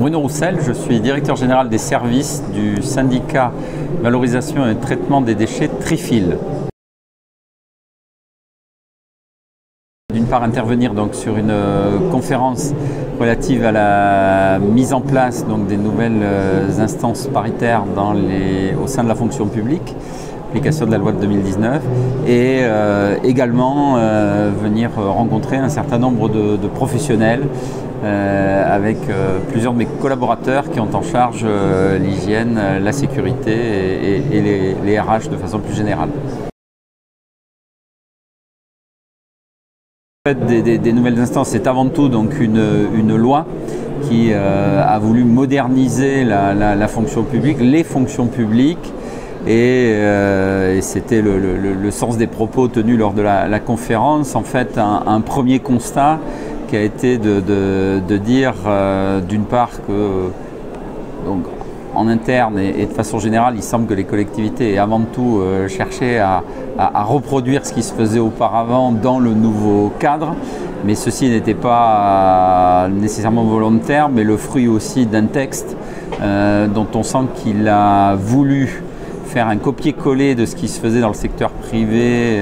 Bruno Roussel, je suis directeur général des services du syndicat valorisation et traitement des déchets Trifil. D'une part, intervenir donc sur une conférence relative à la mise en place donc, des nouvelles instances paritaires au sein de la fonction publique, application de la loi de 2019, et également venir rencontrer un certain nombre de professionnels avec plusieurs de mes collaborateurs qui ont en charge l'hygiène, la sécurité et les RH de façon plus générale. Des nouvelles instances, c'est avant tout donc une loi qui a voulu moderniser la fonction publique, les fonctions publiques, et c'était le sens des propos tenus lors de la conférence. En fait, un premier constat qui a été de dire d'une part que donc, en interne et de façon générale, il semble que les collectivités aient avant tout cherché à reproduire ce qui se faisait auparavant dans le nouveau cadre, mais ceci n'était pas nécessairement volontaire, mais le fruit aussi d'un texte dont on sent qu'il a voulu faire un copier-coller de ce qui se faisait dans le secteur privé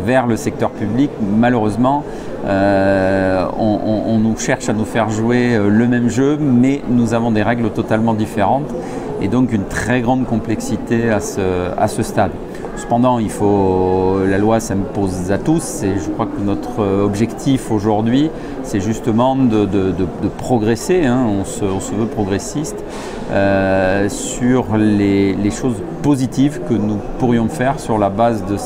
vers le secteur public. Malheureusement, on nous cherche à nous faire jouer le même jeu, mais nous avons des règles totalement différentes et donc une très grande complexité à ce stade. Cependant, la loi s'impose à tous et je crois que notre objectif aujourd'hui, c'est justement de progresser, hein, on se veut progressiste, sur les choses positives que nous pourrions faire sur la base de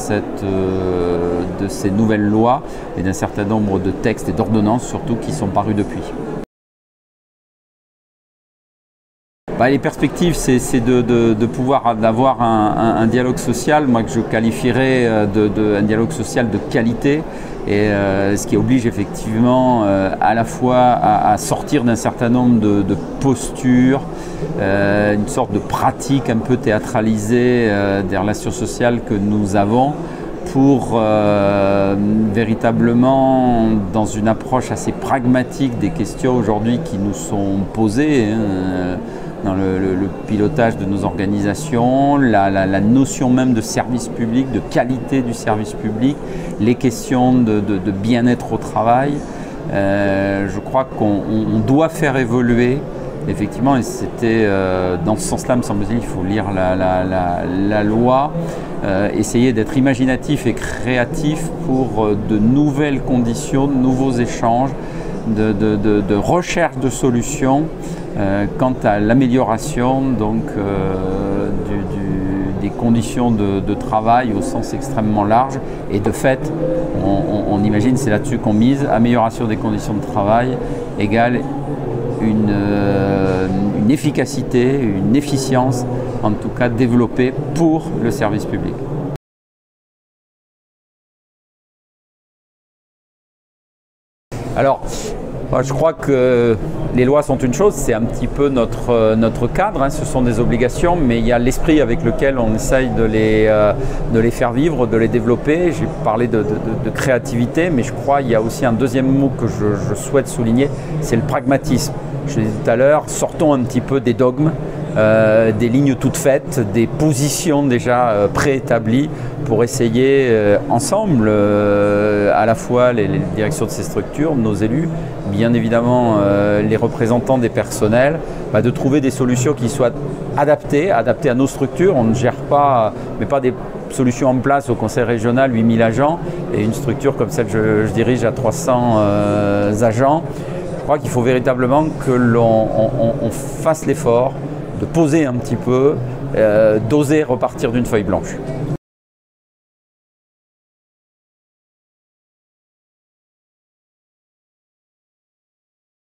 ces nouvelles lois et d'un certain nombre de textes et d'ordonnances surtout qui sont parus depuis. Les perspectives, c'est de pouvoir avoir un dialogue social, moi que je qualifierais un dialogue social de qualité, et ce qui oblige effectivement à la fois à sortir d'un certain nombre de postures, une sorte de pratique un peu théâtralisée des relations sociales que nous avons, pour véritablement, dans une approche assez pragmatique des questions aujourd'hui qui nous sont posées, dans le pilotage de nos organisations, la notion même de service public, de qualité du service public, les questions de bien-être au travail. Je crois qu'on doit faire évoluer, effectivement, et c'était dans ce sens-là, me semble-t-il, il faut lire la loi, essayer d'être imaginatif et créatif pour de nouvelles conditions, de nouveaux échanges, de recherche de solutions quant à l'amélioration donc des conditions de travail au sens extrêmement large, et de fait on imagine, c'est là-dessus qu'on mise, amélioration des conditions de travail égale une efficacité, une efficience en tout cas développée pour le service public. Alors, je crois que les lois sont une chose, c'est un petit peu notre cadre, hein, ce sont des obligations, mais il y a l'esprit avec lequel on essaye de les faire vivre, de les développer. J'ai parlé de créativité, mais je crois qu'il y a aussi un deuxième mot que je souhaite souligner, c'est le pragmatisme. Je l'ai dit tout à l'heure, sortons un petit peu des dogmes, des lignes toutes faites, des positions déjà préétablies pour essayer ensemble, à la fois les directions de ces structures, nos élus, bien évidemment les représentants des personnels, de trouver des solutions qui soient adaptées à nos structures. On ne gère pas, mais pas des solutions en place au conseil régional, 8000 agents, et une structure comme celle que je dirige à 300 agents. Je crois qu'il faut véritablement que l'on fasse l'effort de poser un petit peu, d'oser repartir d'une feuille blanche.